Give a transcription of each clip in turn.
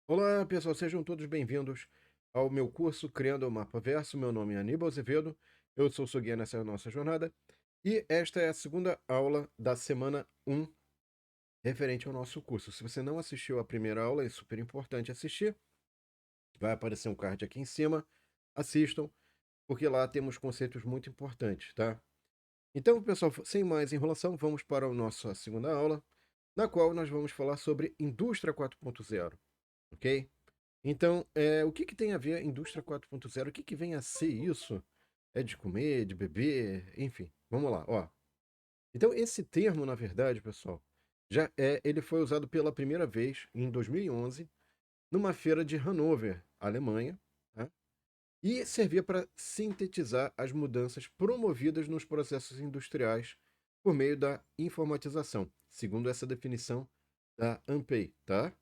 Olá, pessoal, sejam todos bem-vindos ao meu curso Criando o Mapa Verso. Meu nome é Aníbal Azevedo, eu sou o seu guia nessa nossa jornada e esta é a segunda aula da semana 1 referente ao nosso curso. Se você não assistiu à primeira aula, é super importante assistir. Vai aparecer um card aqui em cima, assistam, porque lá temos conceitos muito importantes, tá? Então, pessoal, sem mais enrolação, vamos para a nossa segunda aula, na qual nós vamos falar sobre Indústria 4.0, ok? Então, o que que tem a ver a indústria 4.0? O que que vem a ser isso? É de comer, de beber, enfim. Vamos lá, ó. Então, esse termo, na verdade, pessoal, ele foi usado pela primeira vez em 2011 numa feira de Hannover, Alemanha, tá? E servia para sintetizar as mudanças promovidas nos processos industriais por meio da informatização, segundo essa definição da ANPEI, tá?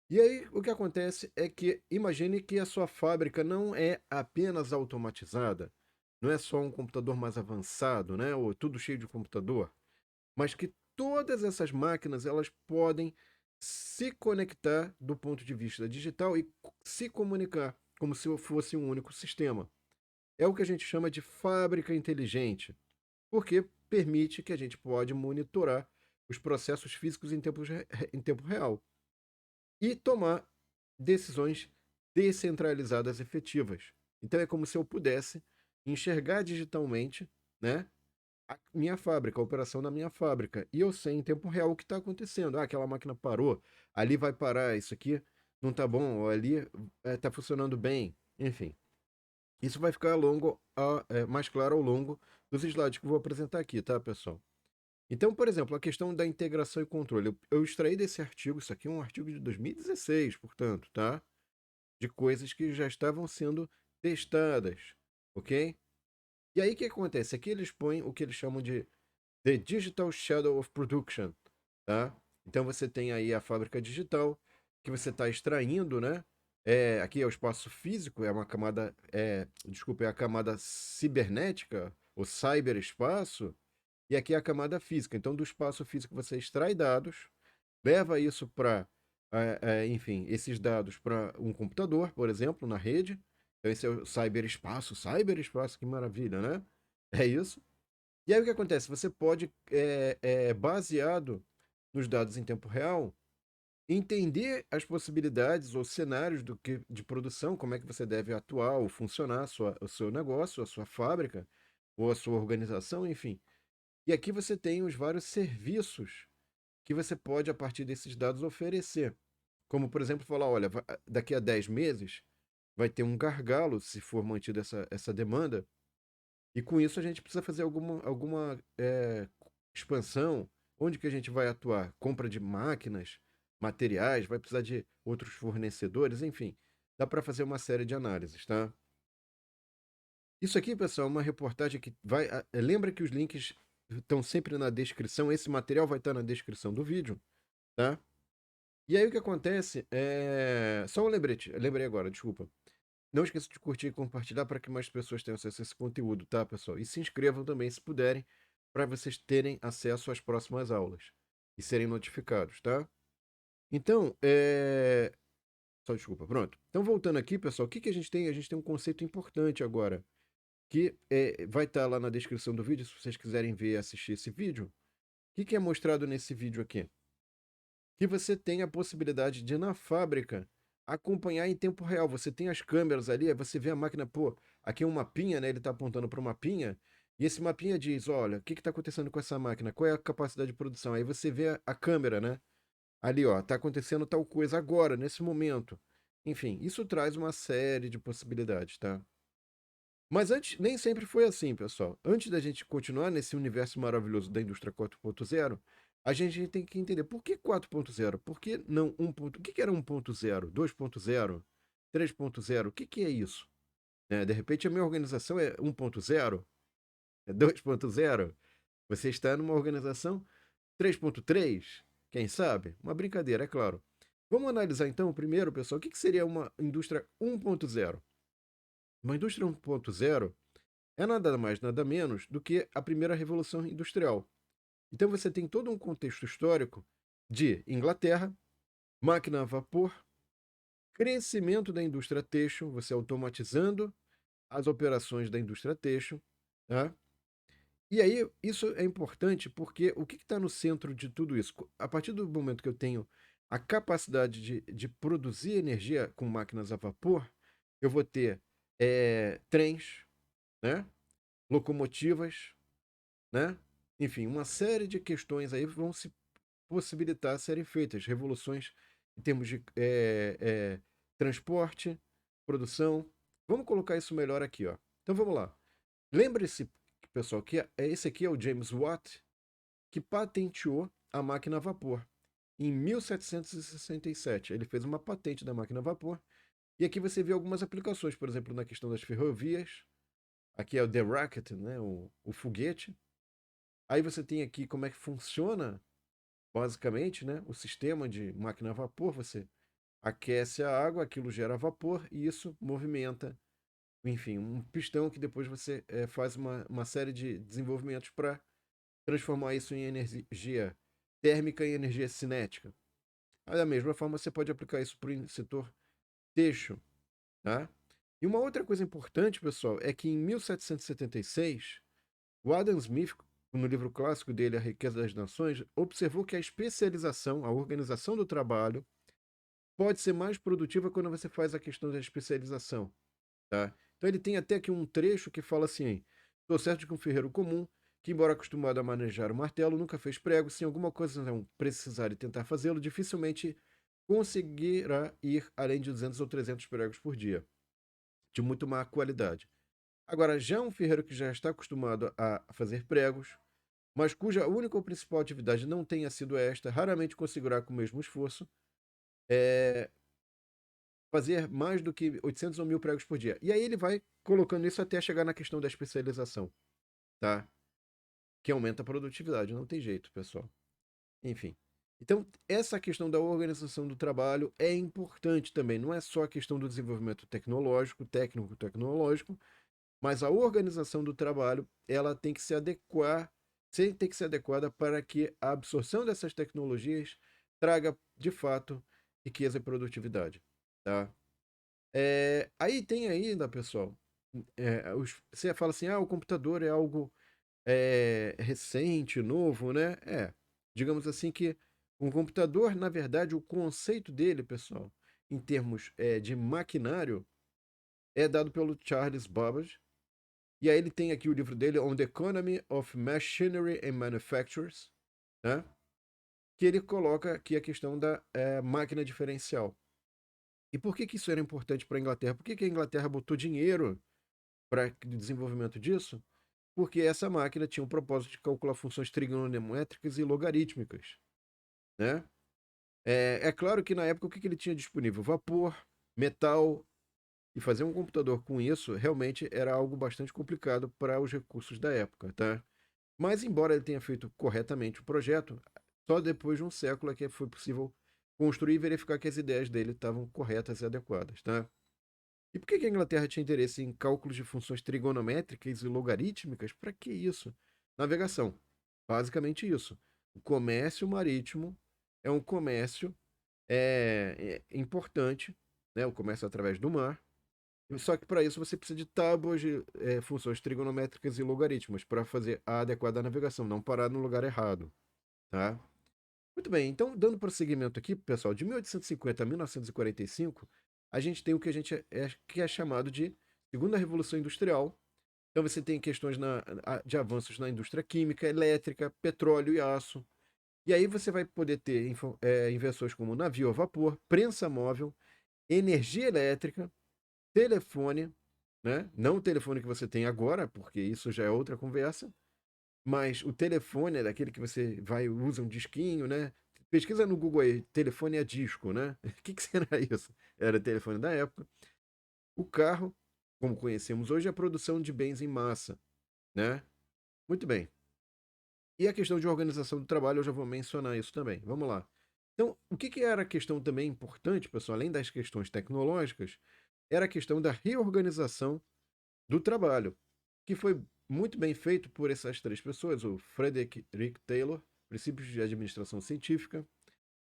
E aí, o que acontece é que imagine que a sua fábrica não é apenas automatizada, não é só um computador mais avançado, né, ou tudo cheio de computador, mas que todas essas máquinas elas podem se conectar do ponto de vista digital e se comunicar como se fosse um único sistema. É o que a gente chama de fábrica inteligente, porque permite que a gente pode monitorar os processos físicos em tempo real e tomar decisões descentralizadas efetivas. Então é como se eu pudesse enxergar digitalmente, né, a minha fábrica, a operação da minha fábrica, e eu sei em tempo real o que está acontecendo. Ah, aquela máquina parou, ali vai parar, isso aqui não está bom, ou ali está funcionando bem, enfim. Isso vai ficar mais claro ao longo dos slides que eu vou apresentar aqui, tá, pessoal? Então, por exemplo, a questão da integração e controle. Eu extraí desse artigo, isso aqui é um artigo de 2016, portanto, tá? De coisas que já estavam sendo testadas, ok? E aí o que acontece? Aqui eles põem o que eles chamam de The Digital Shadow of Production, tá? Então você tem aí a fábrica digital que você está extraindo, né? Aqui é o espaço físico, é uma camada, desculpa, é a camada cibernética, o cyberespaço, e aqui é a camada física. Então, do espaço físico você extrai dados, leva isso para, enfim, esses dados para um computador, por exemplo, na rede. Então, esse é o cyberespaço, que maravilha, né? É isso. E aí o que acontece? Você pode, baseado nos dados em tempo real, entender as possibilidades ou cenários de produção, como é que você deve atuar ou funcionar o seu negócio, a sua fábrica, ou a sua organização, enfim. E aqui você tem os vários serviços que você pode, a partir desses dados, oferecer. Como, por exemplo, falar: olha, daqui a 10 meses vai ter um gargalo, se for mantida essa demanda, e com isso a gente precisa fazer alguma expansão. Onde que a gente vai atuar? Compra de máquinas, materiais, vai precisar de outros fornecedores, enfim. Dá para fazer uma série de análises, tá? Isso aqui, pessoal, é uma reportagem que vai. Lembra que os links estão sempre na descrição. Esse material vai estar na descrição do vídeo, tá? E aí o que acontece é. Só um lembrete, lembrei agora, desculpa. Não esqueça de curtir e compartilhar para que mais pessoas tenham acesso a esse conteúdo, tá, pessoal? E se inscrevam também, se puderem, para vocês terem acesso às próximas aulas e serem notificados, tá? Então, só desculpa, pronto. Então, voltando aqui, pessoal, o que que a gente tem? A gente tem um conceito importante agora, que vai estar lá na descrição do vídeo, se vocês quiserem ver e assistir esse vídeo. O que que é mostrado nesse vídeo aqui? Que você tem a possibilidade de, na fábrica, acompanhar em tempo real. Você tem as câmeras ali, aí você vê a máquina, pô, aqui é um mapinha, né? Ele está apontando para um mapinha, e esse mapinha diz: olha, o que está acontecendo com essa máquina? Qual é a capacidade de produção? Aí você vê a câmera, né? Ali, ó, está acontecendo tal coisa agora, nesse momento. Enfim, isso traz uma série de possibilidades, tá? Mas antes, nem sempre foi assim, pessoal. Antes da gente continuar nesse universo maravilhoso da indústria 4.0, a gente tem que entender por que 4.0? Por que não 1. O que que era 1.0? 2.0? 3.0? O que que é isso? De repente a minha organização é 1.0? É 2.0? Você está numa organização 3.3? Quem sabe? Uma brincadeira, é claro. Vamos analisar então primeiro, pessoal, o que que seria uma indústria 1.0? Uma indústria 1.0 é nada mais, nada menos do que a primeira revolução industrial. Então você tem todo um contexto histórico de Inglaterra, máquina a vapor, crescimento da indústria têxtil, você automatizando as operações da indústria têxtil, tá? E aí, isso é importante porque o que está no centro de tudo isso? A partir do momento que eu tenho a capacidade de produzir energia com máquinas a vapor, eu vou ter trens, né? Locomotivas, né? Enfim, uma série de questões aí vão se possibilitar serem feitas. Revoluções em termos de transporte, produção. Vamos colocar isso melhor aqui, ó. Então vamos lá. Lembre-se, pessoal, que esse aqui é o James Watt, que patenteou a máquina a vapor em 1767. Ele fez uma patente da máquina a vapor. E aqui você vê algumas aplicações, por exemplo, na questão das ferrovias. Aqui é o The Rocket, né, o foguete. Aí você tem aqui como é que funciona, basicamente, né, o sistema de máquina a vapor. Você aquece a água, aquilo gera vapor e isso movimenta, enfim, um pistão que depois você faz uma série de desenvolvimentos para transformar isso em energia térmica e energia cinética. Da mesma forma, você pode aplicar isso para o setor têxtil, tá? E uma outra coisa importante, pessoal, é que em 1776, o Adam Smith, no livro clássico dele, A Riqueza das Nações, observou que a especialização, a organização do trabalho, pode ser mais produtiva quando você faz a questão da especialização, tá? Então ele tem até aqui um trecho que fala assim: estou certo de que um ferreiro comum, que embora acostumado a manejar o martelo, nunca fez prego, se em alguma coisa não precisar e tentar fazê-lo, dificilmente conseguirá ir além de 200 ou 300 pregos por dia, de muito má qualidade. Agora, já um ferreiro que já está acostumado a fazer pregos, mas cuja única ou principal atividade não tenha sido esta, raramente conseguirá com o mesmo esforço fazer mais do que 800 ou 1000 pregos por dia. E aí ele vai colocando isso até chegar na questão da especialização, tá? Que aumenta a produtividade, não tem jeito, pessoal. Enfim. Então, essa questão da organização do trabalho é importante também. Não é só a questão do desenvolvimento tecnológico, técnico-tecnológico, mas a organização do trabalho, ela tem que se adequar, tem que ser adequada para que a absorção dessas tecnologias traga, de fato, riqueza e produtividade, tá? Aí tem ainda, pessoal, você fala assim, o computador é algo recente, novo, né? Digamos assim que um computador, na verdade, o conceito dele, pessoal, em termos de maquinário, é dado pelo Charles Babbage. E aí ele tem aqui o livro dele, On the Economy of Machinery and Manufactures, né? Que ele coloca aqui a questão da máquina diferencial. E por que isso era importante para a Inglaterra? Por que a Inglaterra botou dinheiro para o desenvolvimento disso? Porque essa máquina tinha o propósito de calcular funções trigonométricas e logarítmicas, né? Claro que na época o que ele tinha disponível? Vapor, metal, e fazer um computador com isso realmente era algo bastante complicado para os recursos da época, tá? Mas embora ele tenha feito corretamente o projeto, só depois de um século é que foi possível construir e verificar que as ideias dele estavam corretas e adequadas, tá? E por que a Inglaterra tinha interesse em cálculos de funções trigonométricas e logarítmicas? Para que isso? Navegação. Basicamente isso. O comércio marítimo é um comércio importante, né? O comércio através do mar. Só que para isso você precisa de tábuas de funções trigonométricas e logarítmicas para fazer a adequada navegação, não parar no lugar errado, tá? Muito bem, então, dando prosseguimento aqui, pessoal, de 1850 a 1945, a gente tem o que a gente que é chamado de Segunda Revolução Industrial. Então você tem questões de avanços na indústria química, elétrica, petróleo e aço. E aí você vai poder ter invenções como navio a vapor, prensa móvel, energia elétrica, telefone, né? Não o telefone que você tem agora, porque isso já é outra conversa, mas o telefone é daquele que você vai usa um disquinho, né? Pesquisa no Google aí, telefone a disco, né? O que será isso? Era telefone da época. O carro, como conhecemos hoje, é a produção de bens em massa, né? Muito bem. E a questão de organização do trabalho, eu já vou mencionar isso também. Vamos lá. Então, o que era a questão também importante, pessoal, além das questões tecnológicas, era a questão da reorganização do trabalho, que foi muito bem feito por essas três pessoas, o Frederick Taylor, Princípios de Administração Científica,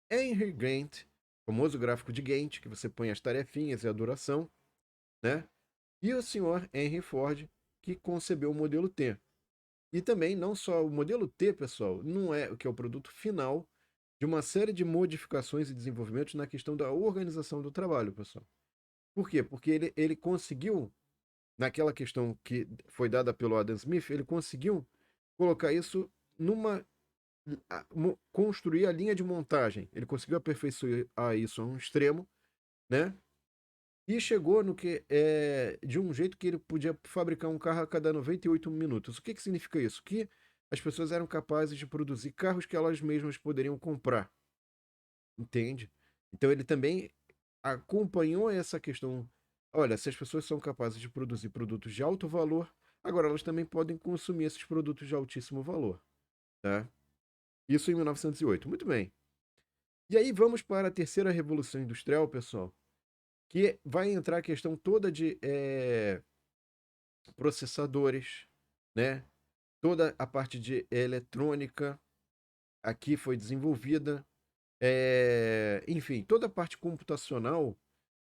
Henry Grant, famoso gráfico de Gantt, que você põe as tarefinhas e a duração, né? E o senhor Henry Ford, que concebeu o modelo T. E também, não só o modelo T, pessoal, não é o que é o produto final de uma série de modificações e desenvolvimentos na questão da organização do trabalho, pessoal. Por quê? Porque ele conseguiu, naquela questão que foi dada pelo Adam Smith, ele conseguiu colocar isso numa. Construir a linha de montagem. Ele conseguiu aperfeiçoar isso a um extremo, né? E chegou no que de um jeito que ele podia fabricar um carro a cada 98 minutos. O que que significa isso? Que as pessoas eram capazes de produzir carros que elas mesmas poderiam comprar, entende? Então ele também acompanhou essa questão. Olha, se as pessoas são capazes de produzir produtos de alto valor, agora elas também podem consumir esses produtos de altíssimo valor, tá? Isso em 1908. Muito bem. E aí vamos para a terceira revolução industrial, pessoal, que vai entrar a questão toda de processadores, né? Toda a parte de eletrônica aqui foi desenvolvida. Enfim, toda a parte computacional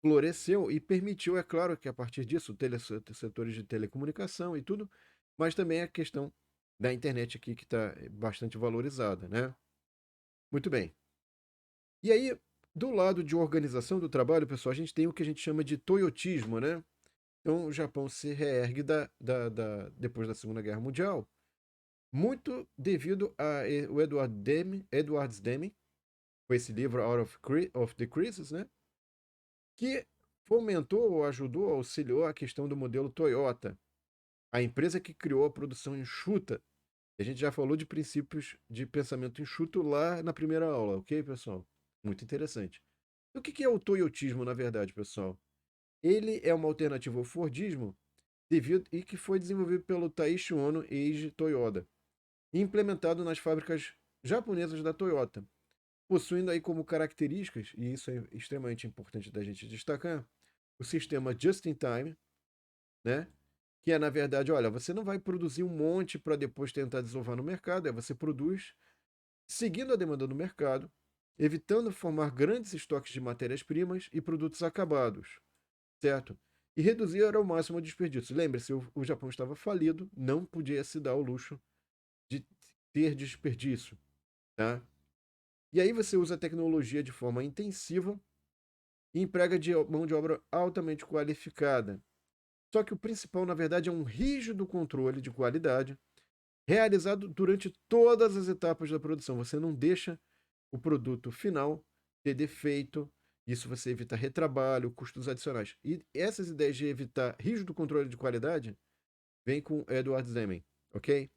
floresceu e permitiu, é claro que a partir disso, setores de telecomunicação e tudo, mas também a questão da internet aqui que está bastante valorizada, né? Muito bem. E aí, do lado de organização do trabalho, pessoal, a gente tem o que a gente chama de toyotismo, né? Então, o Japão se reergue depois da Segunda Guerra Mundial, muito devido a o Edward Deming, com esse livro of the Crisis, né? Que fomentou ou ajudou, auxiliou a questão do modelo Toyota, a empresa que criou a produção enxuta. A gente já falou de princípios de pensamento enxuto lá na primeira aula, ok, pessoal? Muito interessante. O que é o toyotismo, na verdade, pessoal? Ele é uma alternativa ao Fordismo devido e que foi desenvolvido pelo Taiichi Ono e Eiji Toyoda e implementado nas fábricas japonesas da Toyota, possuindo aí como características, e isso é extremamente importante da gente destacar, o sistema Just in Time, né? Que é, na verdade, olha, você não vai produzir um monte para depois tentar desovar no mercado, você produz seguindo a demanda do mercado, evitando formar grandes estoques de matérias-primas e produtos acabados, certo? E reduzir ao máximo o desperdício. Lembre-se, o Japão estava falido, não podia se dar o luxo de ter desperdício, tá? E aí você usa a tecnologia de forma intensiva e emprega mão de obra altamente qualificada. Só que o principal, na verdade, é um rígido controle de qualidade realizado durante todas as etapas da produção. Você não deixa o produto final ter defeito. Isso você evita retrabalho, custos adicionais. E essas ideias de evitar rígido controle de qualidade vem com Edward Deming, ok?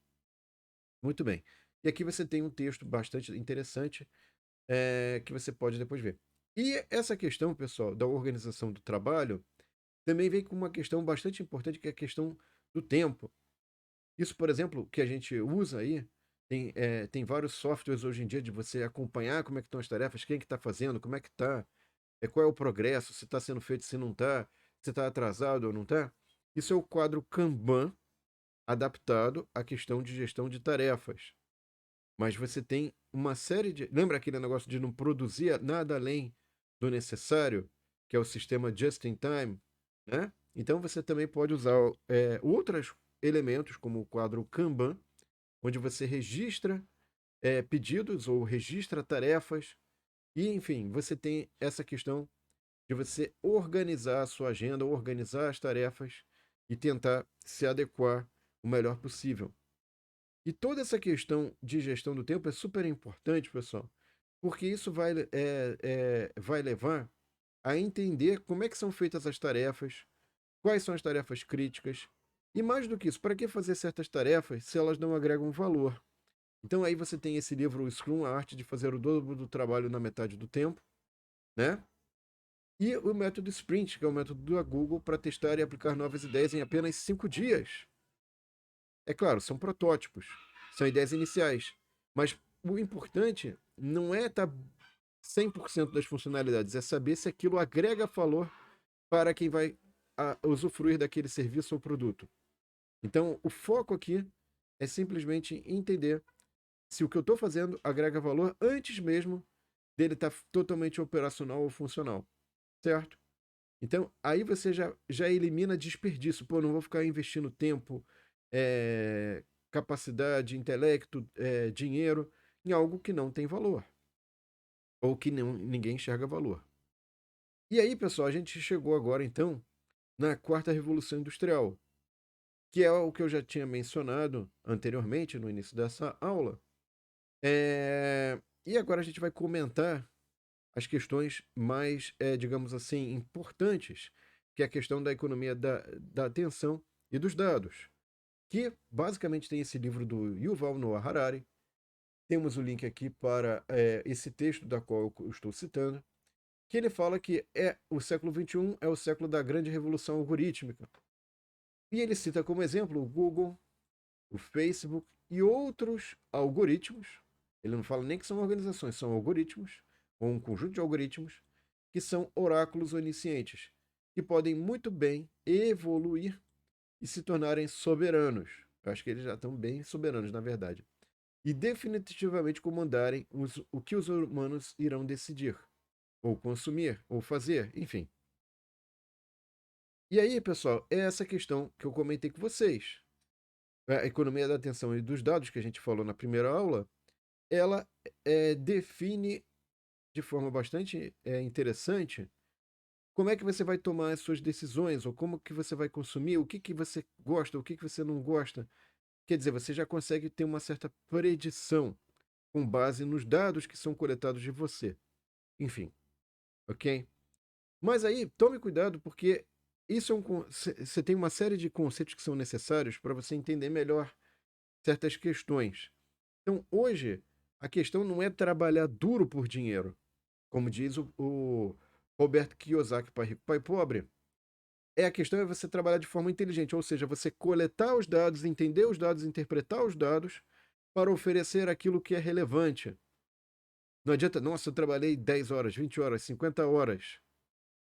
Muito bem. E aqui você tem um texto bastante interessante que você pode depois ver. E essa questão, pessoal, da organização do trabalho também vem com uma questão bastante importante, que é a questão do tempo. Isso, por exemplo, que a gente usa aí, tem vários softwares hoje em dia de você acompanhar como é que estão as tarefas, quem que está fazendo, como é que está, qual é o progresso, se está sendo feito, se não está, se está atrasado ou não está. Isso é o quadro Kanban adaptado à questão de gestão de tarefas. Mas você tem uma série de. Lembra aquele negócio de não produzir nada além do necessário, que é o sistema just in time, né? Então você também pode usar outros elementos, como o quadro Kanban, onde você registra pedidos ou registra tarefas, e enfim, você tem essa questão de você organizar a sua agenda, organizar as tarefas e tentar se adequar o melhor possível. E toda essa questão de gestão do tempo é super importante, pessoal, porque isso vai levar a entender como é que são feitas as tarefas, quais são as tarefas críticas, e mais do que isso, para que fazer certas tarefas se elas não agregam valor? Então aí você tem esse livro, o Scrum, a arte de fazer o dobro do trabalho na metade do tempo, né? E o método Sprint, que é o método da Google para testar e aplicar novas ideias em apenas 5 dias. É claro, são protótipos, são ideias iniciais. Mas o importante não é estar 100% das funcionalidades, é saber se aquilo agrega valor para quem vai usufruir daquele serviço ou produto. Então, o foco aqui é simplesmente entender se o que eu estou fazendo agrega valor antes mesmo dele estar totalmente operacional ou funcional, certo? Então, aí você já elimina desperdício. Pô, não vou ficar investindo tempo, capacidade, intelecto, dinheiro em algo que não tem valor, ou que ninguém enxerga valor. E aí, pessoal, a gente chegou agora, então, na quarta revolução industrial, que é o que eu já tinha mencionado anteriormente, no início dessa aula. E agora a gente vai comentar as questões mais, digamos assim, importantes, que é a questão da economia da atenção e dos dados, que basicamente tem esse livro do Yuval Noah Harari. Temos o link aqui para esse texto da qual eu estou citando, que ele fala que o século XXI é o século da grande revolução algorítmica. E ele cita como exemplo o Google, o Facebook e outros algoritmos. Ele não fala nem que são organizações, são algoritmos, ou um conjunto de algoritmos, que são oráculos oniscientes, que podem muito bem evoluir e se tornarem soberanos. Eu acho que eles já estão bem soberanos, na verdade. E definitivamente comandarem o que os humanos irão decidir, ou consumir, ou fazer, enfim. E aí, pessoal, é essa questão que eu comentei com vocês. A economia da atenção e dos dados que a gente falou na primeira aula, ela define de forma bastante interessante como é que você vai tomar as suas decisões, ou como que você vai consumir, o que, que você gosta, o que, que você não gosta. Quer dizer, você já consegue ter uma certa predição com base nos dados que são coletados de você. Enfim, ok? Mas aí, tome cuidado, porque isso é você tem uma série de conceitos que são necessários para você entender melhor certas questões. Então, hoje, a questão não é trabalhar duro por dinheiro, como diz o Robert Kiyosaki, Pai Rico, Pai Pobre. A questão é você trabalhar de forma inteligente, ou seja, você coletar os dados, entender os dados, interpretar os dados para oferecer aquilo que é relevante. Não adianta, nossa, eu trabalhei 10 horas, 20 horas, 50 horas,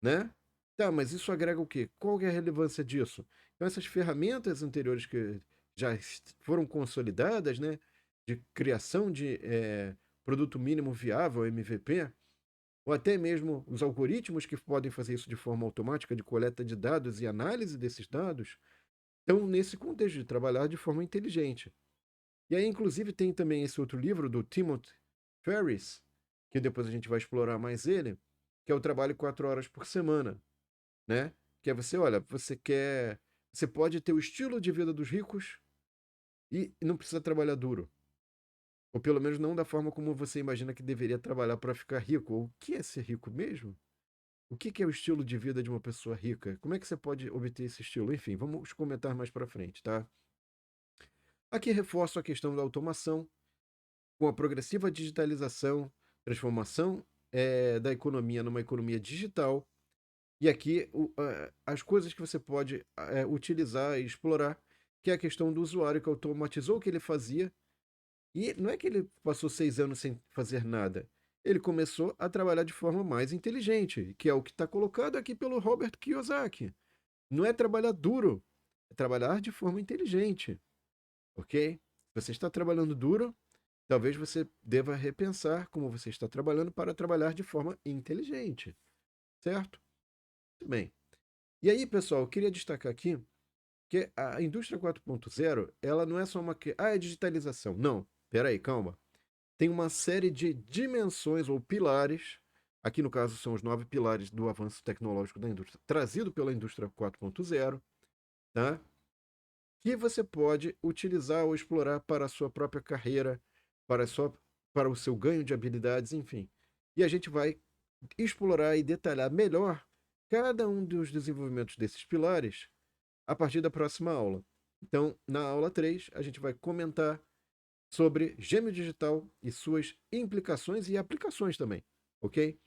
né? Tá, mas isso agrega o quê? Qual que é a relevância disso? Então, essas ferramentas anteriores que já foram consolidadas, né, de criação de produto mínimo viável, MVP, ou até mesmo os algoritmos que podem fazer isso de forma automática, de coleta de dados e análise desses dados, estão nesse contexto de trabalhar de forma inteligente. E aí, inclusive, tem também esse outro livro do Timothy Ferriss, que depois a gente vai explorar mais ele, que é o Trabalho 4 horas por semana, né? Que é você, olha, você pode ter o estilo de vida dos ricos e não precisa trabalhar duro. Ou pelo menos não da forma como você imagina que deveria trabalhar para ficar rico. Ou o que é ser rico mesmo? O que é o estilo de vida de uma pessoa rica? Como é que você pode obter esse estilo? Enfim, vamos comentar mais para frente, tá? Aqui reforço a questão da automação, com a progressiva digitalização, transformação da economia numa economia digital. E aqui as coisas que você pode utilizar e explorar, que é a questão do usuário que automatizou o que ele fazia. E não é que ele passou 6 anos sem fazer nada. Ele começou a trabalhar de forma mais inteligente, que é o que está colocado aqui pelo Robert Kiyosaki. Não é trabalhar duro, é trabalhar de forma inteligente, ok? Se você está trabalhando duro, talvez você deva repensar como você está trabalhando para trabalhar de forma inteligente, certo? Muito bem. E aí, pessoal, eu queria destacar aqui que a indústria 4.0, ela não é só é digitalização. Não, peraí, calma. Tem uma série de dimensões ou pilares, aqui no caso são os 9 pilares do avanço tecnológico da indústria, trazido pela indústria 4.0, tá? Que você pode utilizar ou explorar para a sua própria carreira, para o seu ganho de habilidades, enfim. E a gente vai explorar e detalhar melhor cada um dos desenvolvimentos desses pilares a partir da próxima aula. Então, na aula 3, a gente vai comentar sobre gêmeo digital e suas implicações e aplicações também, ok?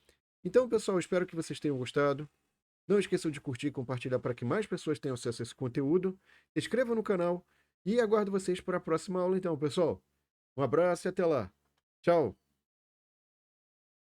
Então, pessoal, espero que vocês tenham gostado. Não esqueçam de curtir e compartilhar para que mais pessoas tenham acesso a esse conteúdo. Inscreva no canal e aguardo vocês para a próxima aula, então, pessoal. Um abraço e até lá. Tchau!